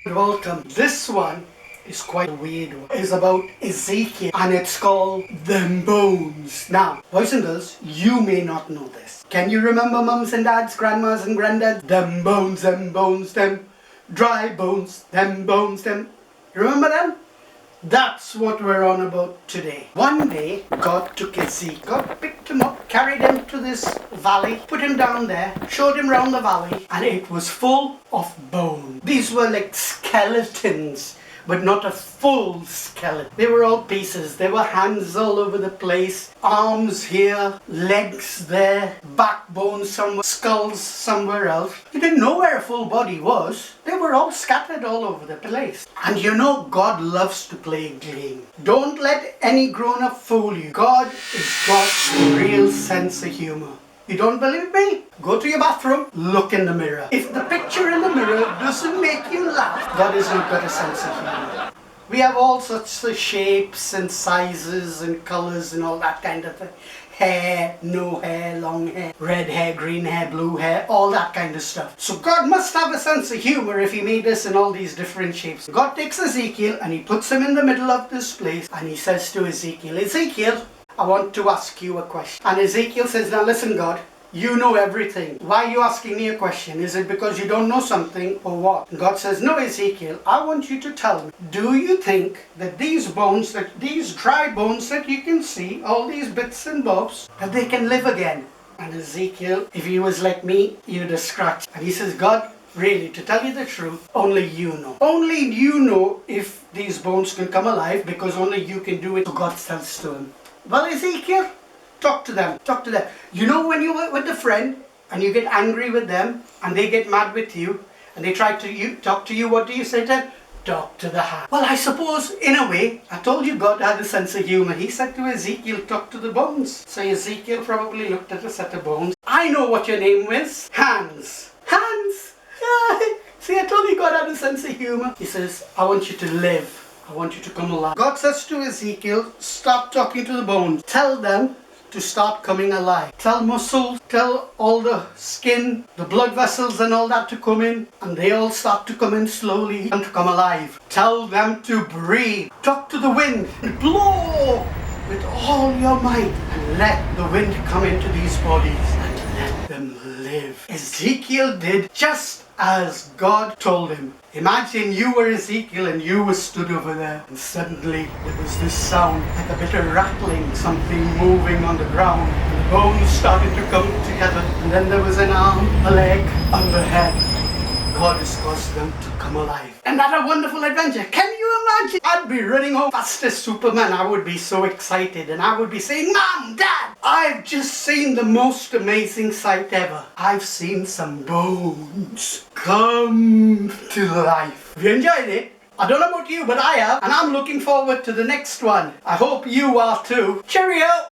Welcome. This one is quite a weird one. It's about Ezekiel and it's called Dem Bones. Now, boys and girls, you may not know this. Can you remember mums and dads, grandmas and granddads? Dem bones, them dry bones, them bones, them. You remember them? That's what we're on about today. One day, God took Ezekiel, God picked him up, carried him to this valley, put him down there, showed him round the valley, and it was full of bone. These were like skeletons, but not a full skeleton. They were all pieces. There were hands all over the place, arms here, legs there, backbone somewhere, skulls somewhere else. You didn't know where a full body was. They were all scattered all over the place. And you know God loves to play a game. Don't let any grown-up fool you. God has got a real sense of humor. You don't believe me? Go to your bathroom, look in the mirror. If the picture in the mirror doesn't make you laugh, God has not got a sense of humor. We have all sorts of shapes and sizes and colors and all that kind of thing. Hair, no hair, long hair, red hair, green hair, blue hair, all that kind of stuff. So God must have a sense of humor if he made us in all these different shapes. God takes Ezekiel and he puts him in the middle of this place and he says to Ezekiel, Ezekiel, I want to ask you a question. And Ezekiel says, now listen God, you know everything. Why are you asking me a question? Is it because you don't know something or what? And God says, no Ezekiel, I want you to tell me, do you think that these bones, that these dry bones that you can see, all these bits and bobs, that they can live again? And Ezekiel, if he was like me, he'd have scratched. And he says, God, really, to tell you the truth, only you know. Only you know if these bones can come alive because only you can do it. So God says to him, well, Ezekiel, talk to them. You know when you work with a friend and you get angry with them and they get mad with you and they try to talk to you, what do you say to them? Talk to the hand. Well, I suppose, in a way, I told you God had a sense of humor. He said to Ezekiel, talk to the bones. So Ezekiel probably looked at a set of bones. I know what your name is. Hands. Hands. See, I told you God had a sense of humor. He says, I want you to live. I want you to come alive. God says to Ezekiel, stop talking to the bones. Tell them to start coming alive. Tell muscles, tell all the skin, the blood vessels and all that to come in. And they all start to come in slowly and to come alive. Tell them to breathe. Talk to the wind and blow with all your might. And let the wind come into these bodies and let them live. Ezekiel did just as God told him. Imagine you were Ezekiel and you were stood over there and suddenly there was this sound like a bit of rattling, something moving on the ground, and the bones started to come together, and then there was an arm, a leg, and the head. God has caused them to come alive. And that a wonderful adventure. Can you imagine? I'd be running home fast as Superman. I would be so excited and I would be saying, Mom, Dad, I've just seen the most amazing sight ever. I've seen some bones come to life. Have you enjoyed it? I don't know about you, but I have. And I'm looking forward to the next one. I hope you are too. Cheerio!